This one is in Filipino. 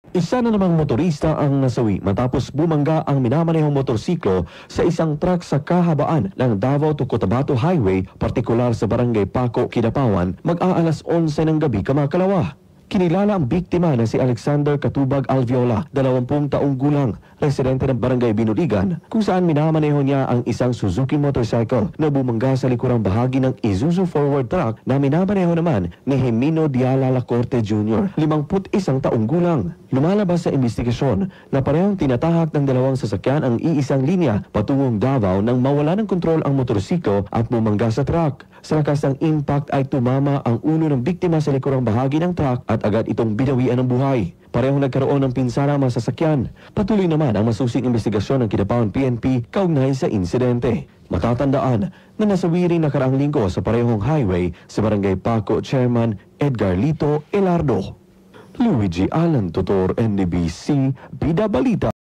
Isa na namang motorista ang nasawi matapos bumangga ang minamanehong motorsiklo sa isang truck sa kahabaan ng Davao to Cotabato Highway, partikular sa Barangay Paco, Kidapawan, mag-aalas 11 ng gabi kamakalawa. Kinilala ang biktima na si Alexander Katubag Alviola, 20 taong gulang, residente ng Barangay Binurigan, kung saan minamaneho niya ang isang Suzuki motorcycle na bumangga sa likurang bahagi ng Isuzu forward truck na minamaneho naman ni Jimeno Diala Lacorte Jr., 51 taong gulang. Lumalabas sa investigasyon na parehong tinatahak ng dalawang sasakyan ang iisang linya patungong Davao nang mawala ng kontrol ang motorsiklo at bumangga sa truck. Sa lakas ng impact ay tumama ang ulo ng biktima sa likurang bahagi ng truck at agad itong binawian ng buhay. Parehong nagkaroon ng pinsala ang mga sasakyan. Patuloy naman ang masusing investigasyon ng Kidapawan PNP kaugnay sa insidente. Matatandaan na nasawi rin nakaraang linggo sa parehong highway sa Barangay Paco Chairman Edgar Lito Elardo. Luigi Alan Tutor, NDBC, Bida Balita.